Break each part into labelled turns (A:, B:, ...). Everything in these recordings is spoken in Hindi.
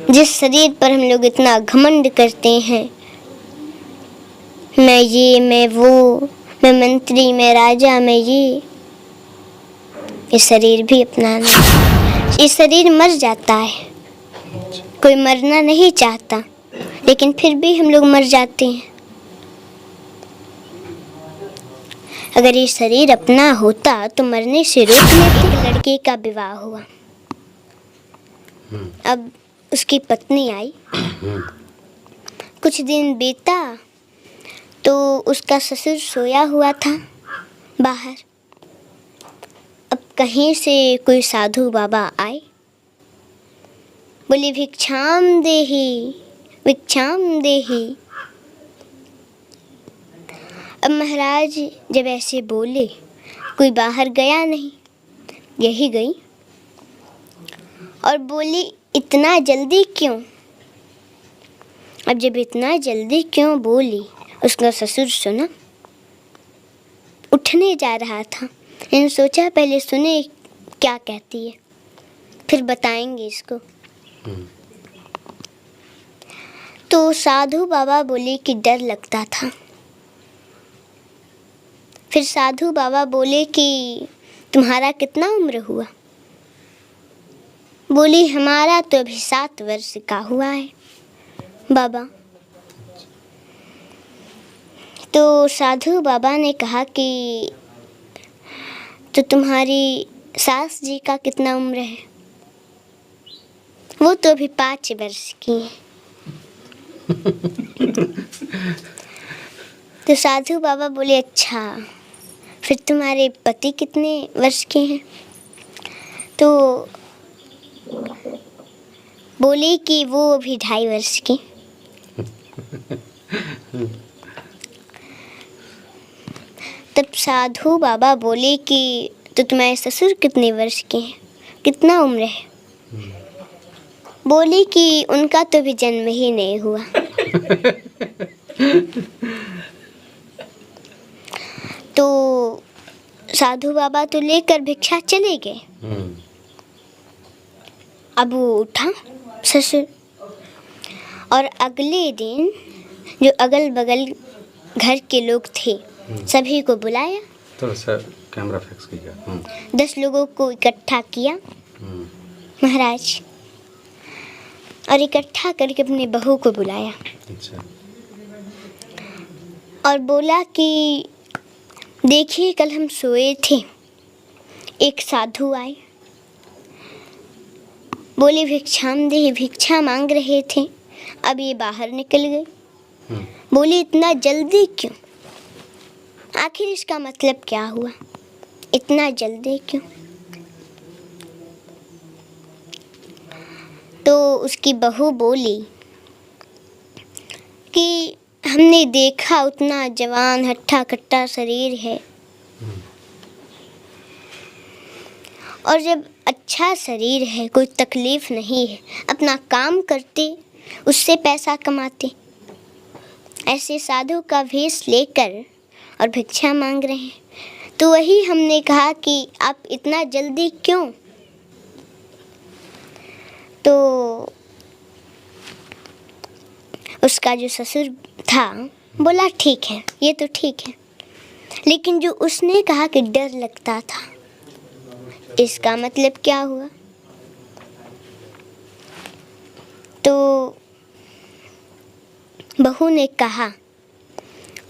A: जिस शरीर पर हम लोग इतना घमंड करते हैं, मैं ये, मैं वो, मैं मंत्री, मैं राजा, मैं ये शरीर भी अपना नहीं। ये शरीर मर जाता है, कोई मरना नहीं चाहता, लेकिन फिर भी हम लोग मर जाते हैं। अगर ये शरीर अपना होता तो मरने से रोकने। एक लड़के का विवाह हुआ, अब उसकी पत्नी आई। कुछ दिन बीता तो उसका ससुर सोया हुआ था बाहर। अब कहीं से कोई साधु बाबा आए, बोले भिक्षाम देहि, भिक्षाम देहि। अब महाराज जब ऐसे बोले, कोई बाहर गया नहीं, यही गई और बोली इतना जल्दी क्यों। अब जब इतना जल्दी क्यों बोली, उसका ससुर सुना, उठने जा रहा था। इन्होंने सोचा पहले सुने क्या कहती है, फिर बताएंगे इसको। तो साधु बाबा बोले कि डर लगता था। फिर साधु बाबा बोले कि तुम्हारा कितना उम्र हुआ। बोली हमारा तो अभी 7 वर्ष का हुआ है बाबा। तो साधु बाबा ने कहा कि तो तुम्हारी सास जी का कितना उम्र है। वो तो अभी 5 वर्ष की है। तो साधु बाबा बोले अच्छा, फिर तुम्हारे पति कितने वर्ष के हैं। तो बोली कि वो अभी 2.5 वर्ष की। तब साधु बाबा बोले कि तो तुम्हारे ससुर कितने वर्ष के हैं, कितना उम्र है। बोली कि उनका तो भी जन्म ही नहीं हुआ। तो साधु बाबा तो लेकर भिक्षा चले गए। अब वो उठा ससुर और अगले दिन जो अगल बगल घर के लोग थे सभी को बुलाया।
B: थोड़ा सा कैमरा फिक्स कीजिए।
A: 10 लोगों को इकट्ठा किया महाराज, और इकट्ठा करके अपने बहू को बुलाया।
B: अच्छा।
A: और बोला कि देखिए कल हम सोए थे, एक साधु आए, बोले भिक्षाम दे, भिक्षा मांग रहे थे, अब ये बाहर निकल गए। बोले इतना जल्दी क्यों, आखिर इसका मतलब क्या हुआ, इतना जल्दी क्यों। तो उसकी बहू बोली कि हमने देखा उतना जवान हट्टा कट्टा शरीर है, और जब अच्छा शरीर है, कोई तकलीफ नहीं है, अपना काम करते उससे पैसा कमाते, ऐसे साधु का भेष लेकर और भिक्षा मांग रहे हैं। तो वही हमने कहा कि आप इतना जल्दी क्यों। तो उसका जो ससुर था बोला ठीक है, ये तो ठीक है, लेकिन जो उसने कहा कि डर लगता था, इसका मतलब क्या हुआ। तो बहू ने कहा,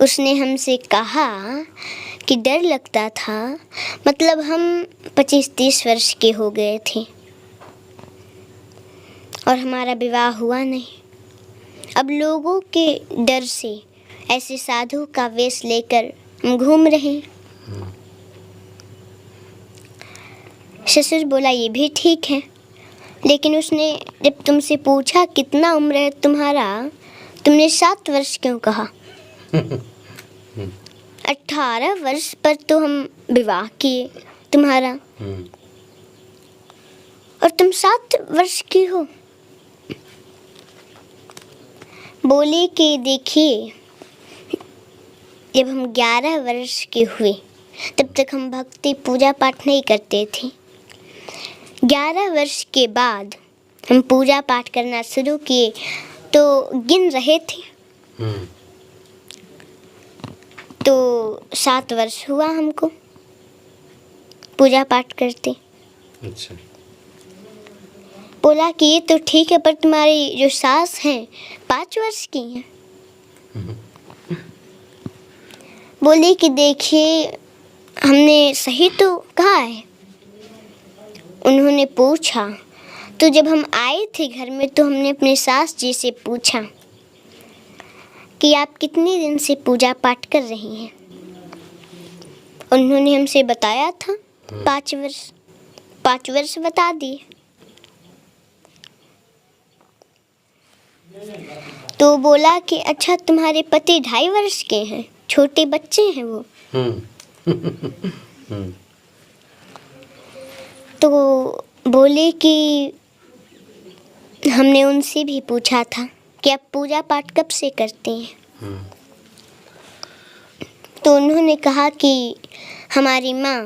A: उसने हमसे कहा कि डर लगता था, मतलब हम 25-30 वर्ष के हो गए थे और हमारा विवाह हुआ नहीं। अब लोगों के डर से ऐसे साधु का वेश लेकर हम घूम रहे हैं। ससुर बोला ये भी ठीक है, लेकिन उसने जब तुमसे पूछा कितना उम्र है तुम्हारा, तुमने 7 वर्ष क्यों कहा। 18 वर्ष पर तो हम विवाह किए तुम्हारा, और तुम 7 वर्ष की हो। बोले कि देखिए जब हम 11 वर्ष के हुए तब तक हम भक्ति पूजा पाठ नहीं करते थे। 11 वर्ष के बाद हम पूजा पाठ करना शुरू किए तो गिन रहे थे
B: हम्म।
A: तो 7 वर्ष हुआ हमको पूजा पाठ करते।
B: अच्छा।
A: बोला कि ये तो ठीक है, पर तुम्हारी जो सास हैं 5 वर्ष की हैं। बोली कि देखिए हमने सही तो कहा है। उन्होंने पूछा तो जब हम आए थे घर में तो हमने अपने सास जी से पूछा कि आप कितने दिन से पूजा पाठ कर रही हैं। उन्होंने हमसे बताया था 5 वर्ष। 5 वर्ष बता दिए। तो बोला कि अच्छा तुम्हारे पति 2.5 वर्ष के हैं, छोटे बच्चे हैं वो। तो बोले कि हमने उनसे भी पूछा था कि आप पूजा पाठ कब से करते हैं। तो उन्होंने कहा कि हमारी माँ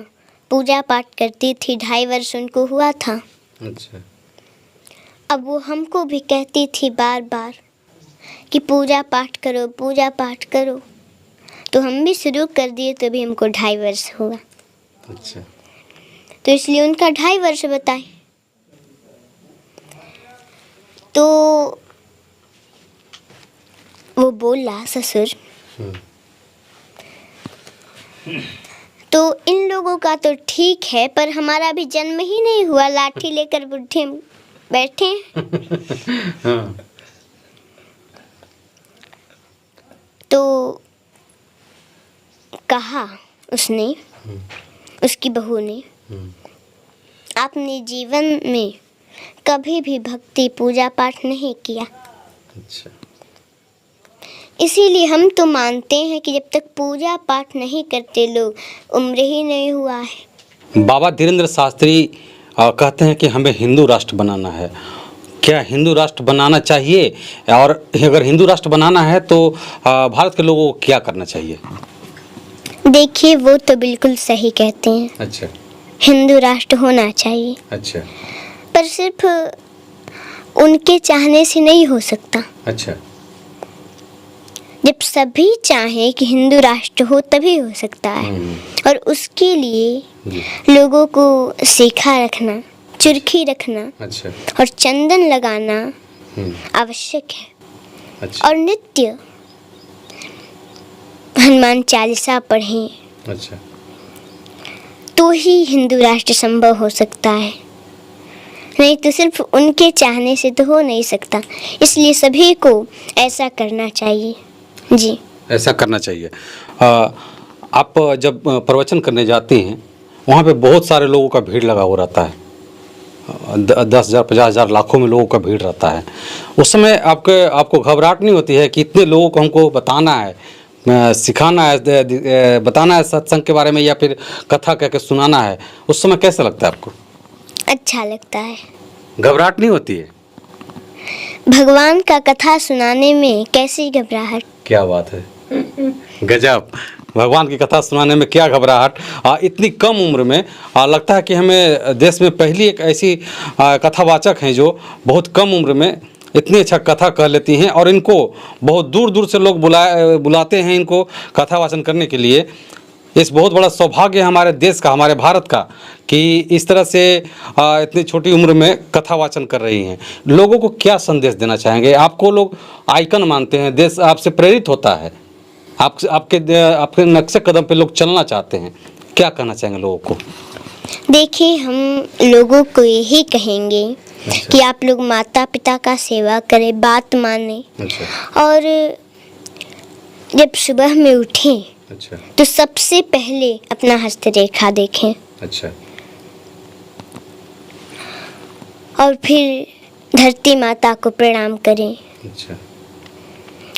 A: पूजा पाठ करती थी, 2.5 वर्ष उनको हुआ था।
B: अच्छा।
A: अब वो हमको भी कहती थी बार बार कि पूजा पाठ करो, पूजा पाठ करो। तो हम भी शुरू कर दिए, तो भी हमको 2.5 वर्ष हुआ।
B: अच्छा।
A: तो इसलिए उनका 2.5 वर्ष बताए। तो वो बोला ससुर, तो इन लोगों का तो ठीक है, पर हमारा भी जन्म ही नहीं हुआ, लाठी लेकर बुढ़े बैठे हैं।
B: हाँ।
A: तो कहा उसने, उसकी बहू ने, आपने जीवन में कभी भी भक्ति पूजा पाठ नहीं किया।
B: अच्छा।
A: इसीलिए हम तो मानते हैं कि जब तक पूजा पाठ नहीं करते लोग, उम्र ही नहीं हुआ है।
C: बाबा धीरेन्द्र शास्त्री कहते हैं कि हमें हिंदू राष्ट्र बनाना है। क्या हिंदू राष्ट्र बनाना चाहिए? और अगर हिंदू राष्ट्र बनाना है तो भारत के लोगों को क्या करना चाहिए?
A: देखिए वो तो बिल्कुल सही कहते हैं।
B: अच्छा।
A: हिंदू राष्ट्र होना चाहिए,
B: अच्छा।
A: पर सिर्फ उनके चाहने से नहीं हो सकता।
B: अच्छा।
A: जब सभी चाहें कि हिंदू राष्ट्र हो तभी हो सकता है। और उसके लिए लोगों को सीखा रखना, चुरखी रखना
B: अच्छा।
A: और चंदन लगाना आवश्यक है।
B: अच्छा।
A: और नित्य हनुमान चालीसा पढ़ें।
B: अच्छा।
A: तो ही हिंदू राष्ट्र संभव हो सकता है, नहीं तो सिर्फ उनके चाहने से तो हो नहीं सकता। इसलिए सभी को ऐसा करना चाहिए। जी, ऐसा
C: करना चाहिए। आप जब प्रवचन करने जाते हैं वहाँ पे बहुत सारे लोगों का भीड़ लगा हुआ रहता है, 10,000 50,000 लाखों में लोगों का भीड़ रहता है। उस समय आपको घबराहट नहीं होती है कि इतने लोगों को हमको बताना है, सिखाना है, बताना है सत्संग के बारे में, या फिर कथा कह के सुनाना है? उस समय कैसा लगता है आपको?
A: अच्छा लगता है।
C: घबराहट नहीं होती है?
A: भगवान का कथा सुनाने में कैसी घबराहट।
C: क्या बात है, गजब। भगवान की कथा सुनाने में क्या घबराहट, इतनी कम उम्र में। लगता है कि हमें देश में पहली एक ऐसी कथावाचक हैं जो बहुत कम उम्र में इतनी अच्छा कथा कह लेती हैं, और इनको बहुत दूर दूर से लोग बुलाते हैं इनको कथा वाचन करने के लिए। इस बहुत बड़ा सौभाग्य है हमारे देश का, हमारे भारत का, कि इस तरह से इतनी छोटी उम्र में कथा वाचन कर रही हैं। लोगों को क्या संदेश देना चाहेंगे? आपको लोग आइकन मानते हैं, देश आपसे प्रेरित होता है, आपके नक्शे कदम पे लोग चलना चाहते हैं, क्या कहना चाहेंगे लोगों को?
A: देखिए हम लोगों को यही कहेंगे कि आप लोग माता पिता का सेवा करें, बात माने। और जब सुबह में उठें तो सबसे पहले अपना हस्तरेखा देखें।
B: अच्छा।
A: और फिर धरती माता को प्रणाम करें।
B: अच्छा।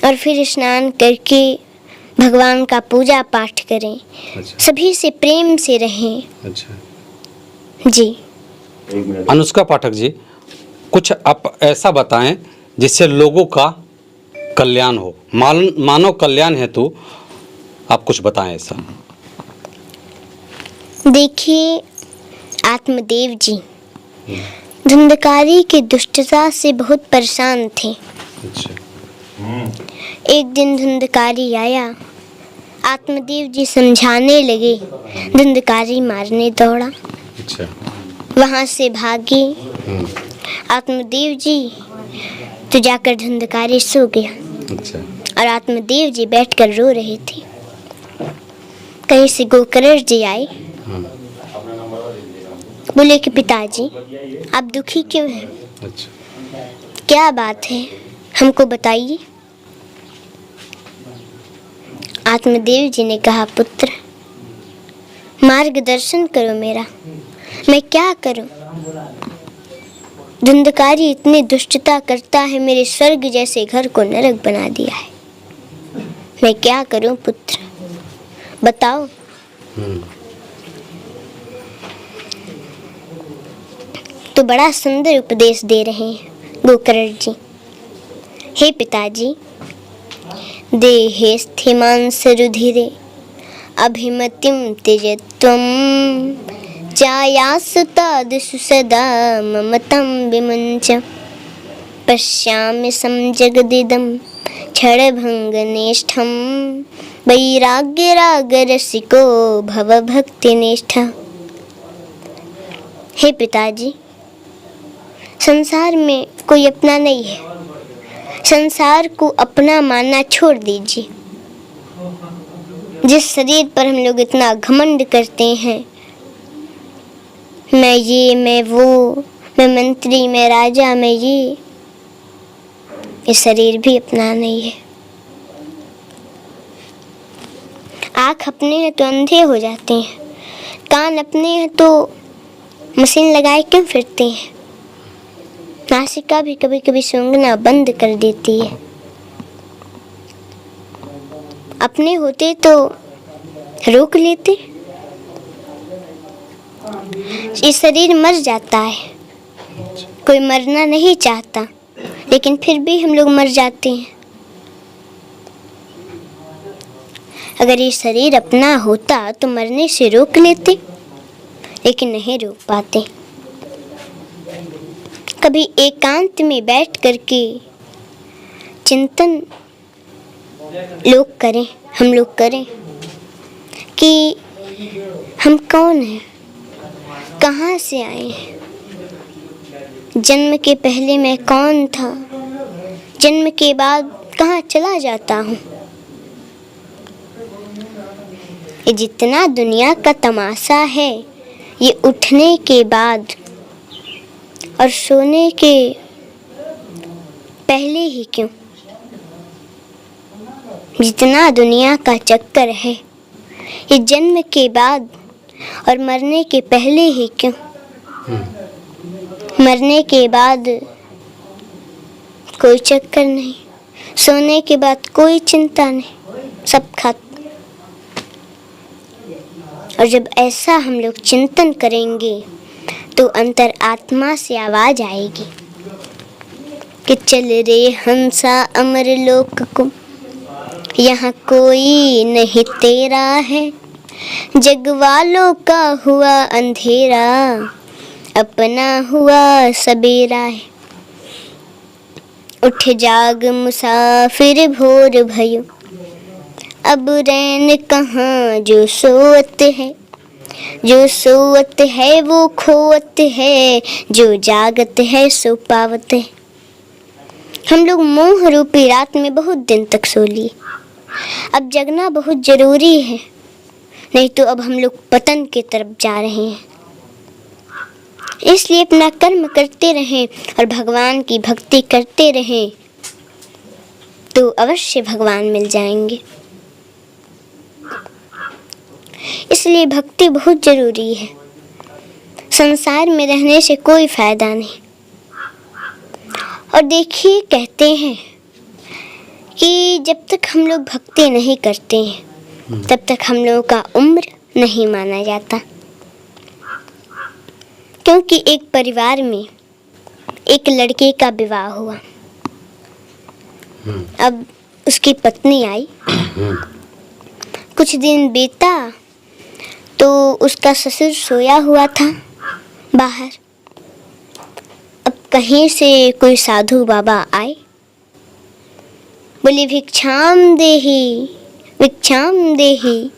A: और फिर स्नान करके भगवान का पूजा पाठ करें।
B: अच्छा।
A: सभी से प्रेम से रहें।
B: अच्छा।
A: जी।
C: अनुष्का पाठक जी, कुछ आप ऐसा बताएं जिससे लोगों का कल्याण हो, मानव कल्याण हेतु आप कुछ बताएं ऐसा।
A: देखिए आत्मदेव जी धुंधकारी की दुष्टता से बहुत परेशान थे।
B: अच्छा।
A: एक दिन धुंधकारी आया, आत्मदेव जी समझाने लगे, धुंधकारी मारने दौड़ा,
B: अच्छा।
A: वहाँ से भागे। आत्मदेव जी तो जाकर धुंधकारी सो गया
B: अच्छा।
A: और आत्मदेव जी बैठकर रो रहे थे। कहीं से गोकर्ण जी आए, बोले कि पिताजी आप दुखी क्यों हैं?
B: अच्छा।
A: क्या बात है, हमको बताइए। आत्मदेव जी ने कहा, पुत्र मार्गदर्शन करो मेरा, मैं क्या करूं? धुंधकारी इतनी दुष्टता करता है, मेरे स्वर्ग जैसे घर को नरक बना दिया है, मैं क्या करूं पुत्र, बताओ। तो बड़ा सुंदर उपदेश दे रहे हैं गोकर्ण जी। हे पिताजी, देहे स्थिमांस रुधिरे अभिमतिम त्यजत्वं चायासुतादिषु सदा ममतं विमुञ्च पश्यामि संजगदिदं क्षणभङ्गनिष्ठं वैराग्यरागरसिको भवभक्तिनिष्ठः। हे पिताजी, संसार में कोई अपना नहीं है, संसार को अपना मानना छोड़ दीजिए। जिस शरीर पर हम लोग इतना घमंड करते हैं, मैं ये, मैं वो, मैं मंत्री, मैं राजा, मैं ये शरीर भी अपना नहीं है। आँख अपने हैं तो अंधे हो जाते हैं, कान अपने हैं तो मशीन लगाए क्यों फिरते हैं, नासिका भी कभी कभी सूंघना बंद कर देती है। अपने होते तो रोक लेते। ये शरीर मर जाता है, कोई मरना नहीं चाहता, लेकिन फिर भी हम लोग मर जाते हैं। अगर ये शरीर अपना होता तो मरने से रोक लेते, लेकिन नहीं रोक पाते। कभी एकांत में बैठ करके चिंतन लोग करें, हम लोग करें कि हम कौन हैं, कहाँ से आए हैं, जन्म के पहले मैं कौन था, जन्म के बाद कहाँ चला जाता हूँ। ये जितना दुनिया का तमाशा है, ये उठने के बाद और सोने के पहले ही क्यों? जितना दुनिया का चक्कर है, ये जन्म के बाद और मरने के पहले ही क्यों? मरने के बाद कोई चक्कर नहीं, सोने के बाद कोई चिंता नहीं, सब खत्म। और जब ऐसा हम लोग चिंतन करेंगे तो अंतर आत्मा से आवाज आएगी कि चल रे हंसा अमर लोक को, यहाँ कोई नहीं तेरा है, जग वालों का हुआ अंधेरा, अपना हुआ सबेरा है। उठ जाग मुसाफिर भोर भयो, अब रैन कहाँ जो सोवत है, जो सोवत है वो खोवत है, जो जागत है सो पावत है। हम लोग मोह रूपी रात में बहुत दिन तक सो लिए, अब जगना बहुत जरूरी है, नहीं तो अब हम लोग पतन की तरफ जा रहे हैं। इसलिए अपना कर्म करते रहें और भगवान की भक्ति करते रहें तो अवश्य भगवान मिल जाएंगे। इसलिए भक्ति बहुत जरूरी है, संसार में रहने से कोई फायदा नहीं। और देखिए, कहते हैं कि जब तक हम लोग भक्ति नहीं करते हैं तब तक हम लोगों का उम्र नहीं माना जाता। क्योंकि एक परिवार में एक लड़के का विवाह हुआ, अब उसकी पत्नी आई, कुछ दिन बीता तो उसका ससुर सोया हुआ था बाहर, कहीं से कोई साधु बाबा आए, बोले भिक्षाम देहि, भिक्षाम देहि।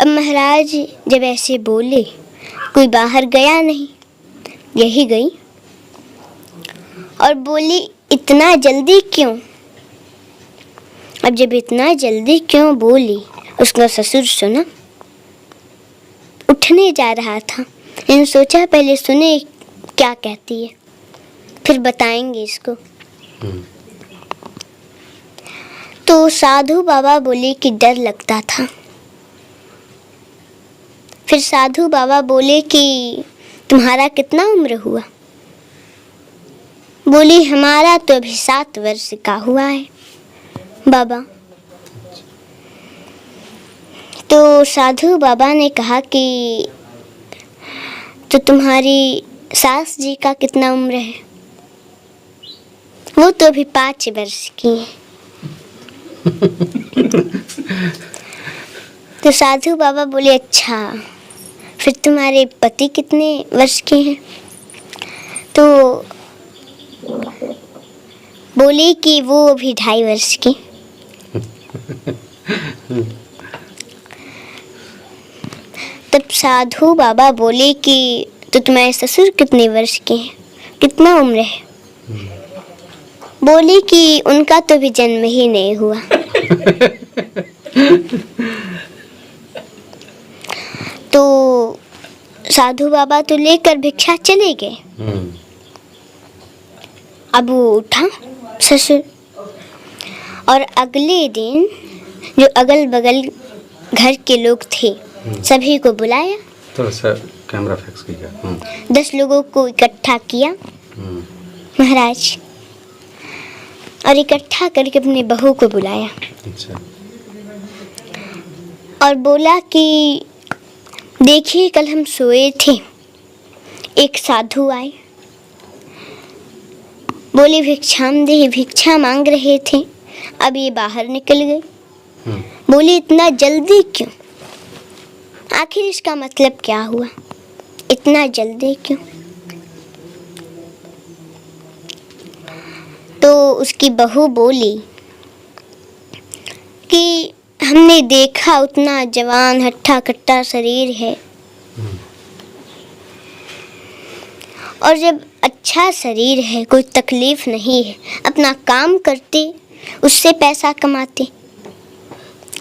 A: अब महाराज जब ऐसे बोले, कोई बाहर गया नहीं, यही गई और बोली इतना जल्दी क्यों। अब जब इतना जल्दी क्यों बोली, उसका ससुर सुना, उठने जा रहा था, इन सोचा पहले सुने क्या कहती है, फिर बताएंगे इसको। तो साधु बाबा बोले कि डर लगता था। फिर साधु बाबा बोले कि तुम्हारा कितना उम्र हुआ। बोली हमारा तो अभी 7 वर्ष का हुआ है बाबा। तो साधु बाबा ने कहा कि तो तुम्हारी सास जी का कितना उम्र है। वो तो अभी 5 वर्ष की है। तो साधु बाबा बोले अच्छा, फिर तुम्हारे पति कितने वर्ष के हैं। तो बोले कि वो अभी 2.5 वर्ष की। तब साधु बाबा बोले कि तो तुम्हारे ससुर कितने वर्ष के हैं, कितना उम्र है। बोली कि उनका तो भी जन्म ही नहीं हुआ। तो साधु बाबा तो लेकर भिक्षा चले गए। अब वो उठा ससुर और अगले दिन जो अगल बगल घर के लोग थे सभी को बुलाया।
C: थोड़ा सा कैमरा फिक्स कीजिए।
A: 10 लोगों को इकट्ठा किया महाराज, और इकट्ठा करके अपने बहू को बुलाया।
C: अच्छा।
A: और बोला कि देखिए कल हम सोए थे, एक साधु आए, बोले भिक्षाम देहि, भिक्षा मांग रहे थे, अब ये बाहर निकल गए। बोले इतना जल्दी क्यों, आखिर इसका मतलब क्या हुआ, इतना जल्दी क्यों। तो उसकी बहू बोली कि हमने देखा उतना जवान हट्टा कट्टा शरीर है, और जब अच्छा शरीर है, कोई तकलीफ नहीं है, अपना काम करते उससे पैसा कमाते,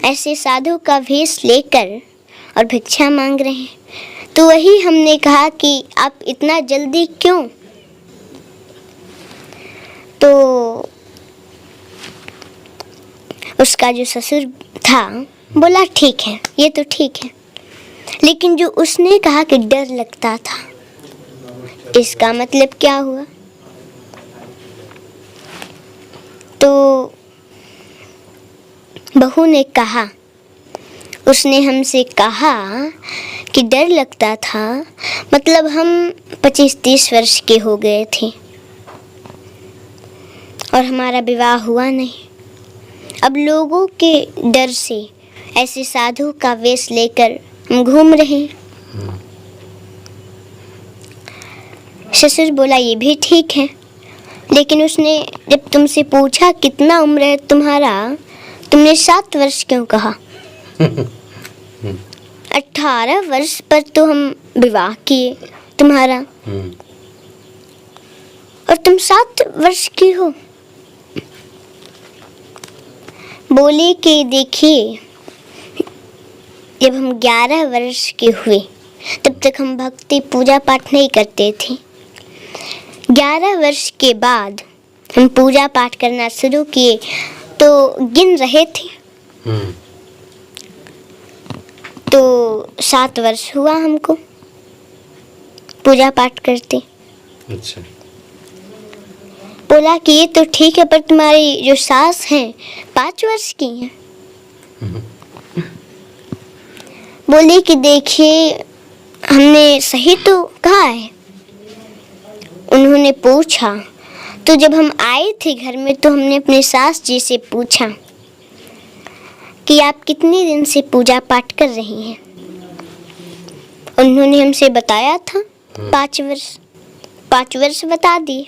A: ऐसे साधु का भेष लेकर और भिक्षा मांग रहे हैं। तो वही हमने कहा कि आप इतना जल्दी क्यों। तो उसका जो ससुर था बोला ठीक है, ये तो ठीक है, लेकिन जो उसने कहा कि डर लगता था, इसका मतलब क्या हुआ। तो बहू ने कहा, उसने हमसे कहा कि डर लगता था, मतलब हम 25-30 वर्ष के हो गए थे और हमारा विवाह हुआ नहीं। अब लोगों के डर से ऐसे साधु का वेश लेकर हम घूम रहे हैं। ससुर बोला ये भी ठीक है, लेकिन उसने जब तुमसे पूछा कितना उम्र है तुम्हारा, तुमने 7 वर्ष क्यों कहा। 18 वर्ष पर तो हम विवाह किए तुम्हारा, और तुम 7 वर्ष की हो। बोले कि देखिए जब हम 11 वर्ष के हुए तब तक हम भक्ति पूजा पाठ नहीं करते थे। 11 वर्ष के बाद हम पूजा पाठ करना शुरू किए तो गिन रहे थे, तो 7 वर्ष हुआ हमको पूजा पाठ करते।
B: अच्छा।
A: बोला कि ये तो ठीक है, पर तुम्हारी जो सास हैं 5 वर्ष की हैं। बोले कि देखिए हमने सही तो कहा है। उन्होंने पूछा, तो जब हम आए थे घर में तो हमने अपने सास जी से पूछा कि आप कितने दिन से पूजा पाठ कर रही हैं। उन्होंने हमसे बताया था 5 वर्ष। 5 वर्ष बता दिए।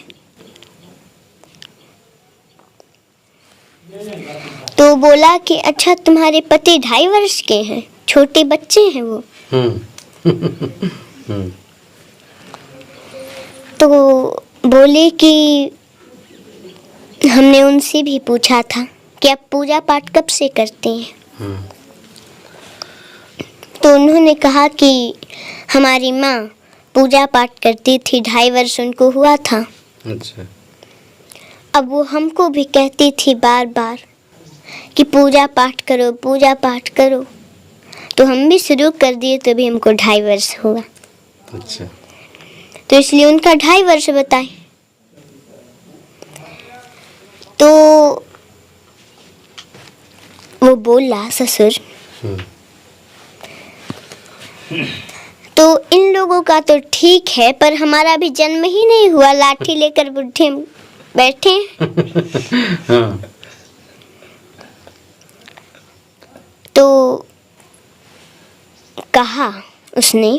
A: तो बोला कि अच्छा तुम्हारे पति 2.5 वर्ष के हैं, छोटे बच्चे हैं वो। तो बोले कि हमने उनसे भी पूछा था कि आप पूजा पाठ कब से करते हैं। तो उन्होंने कहा कि हमारी माँ पूजा पाठ करती थी, 2.5 वर्ष उनको हुआ था।
B: अच्छा।
A: अब वो हमको भी कहती थी बार बार कि पूजा पाठ करो, पूजा पाठ करो। तो हम भी शुरू कर दिए, तभी हमको 2.5 वर्ष हुआ।
B: अच्छा।
A: तो इसलिए उनका 2.5 वर्ष बताए। तो वो बोला ससुर, तो इन लोगों का तो ठीक है, पर हमारा भी जन्म ही नहीं हुआ, लाठी लेकर बुढ़े बैठे।
B: हाँ।
A: तो कहा उसने,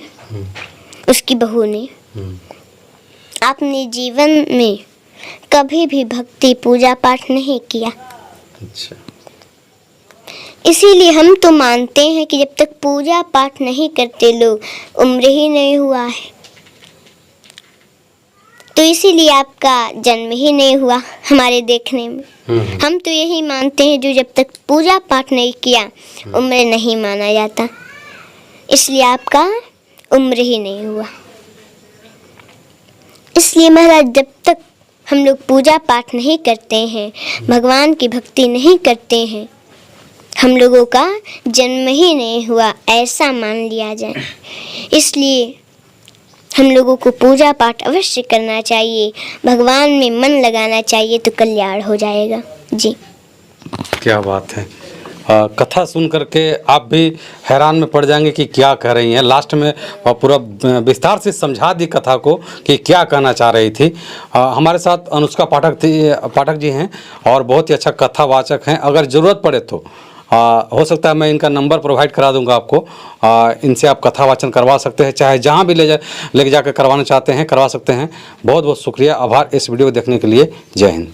A: उसकी बहू ने, आपने जीवन में कभी भी भक्ति पूजा पाठ नहीं किया,
B: अच्छा।
A: इसीलिए हम तो मानते हैं कि जब तक पूजा पाठ नहीं करते लोग, उम्र ही नहीं हुआ है। तो इसीलिए आपका जन्म ही नहीं हुआ हमारे देखने में। हम तो यही मानते हैं, जो जब तक पूजा पाठ नहीं किया उम्र नहीं माना जाता, इसलिए आपका उम्र ही नहीं हुआ। इसलिए महाराज, जब तक हम लोग पूजा पाठ नहीं करते हैं, भगवान की भक्ति नहीं करते हैं, हम लोगों का जन्म ही नहीं हुआ, ऐसा मान लिया जाए। इसलिए हम लोगों को पूजा पाठ अवश्य करना चाहिए, भगवान में मन लगाना चाहिए, तो कल्याण हो जाएगा। जी,
C: क्या बात है। कथा सुन करके आप भी हैरान में पड़ जाएंगे कि क्या कह रही हैं। लास्ट में पूरा विस्तार से समझा दी कथा को कि क्या कहना चाह रही थी। हमारे साथ अनुष्का पाठक जी हैं और बहुत ही अच्छा कथावाचक हैं। अगर ज़रूरत पड़े तो हो सकता है मैं इनका नंबर प्रोवाइड करा दूंगा आपको। इनसे आप कथा वाचन करवा सकते हैं, चाहे जहां भी ले जाकर करवाना चाहते हैं करवा सकते हैं। बहुत बहुत शुक्रिया, आभार इस वीडियो को देखने के लिए। जय हिंद।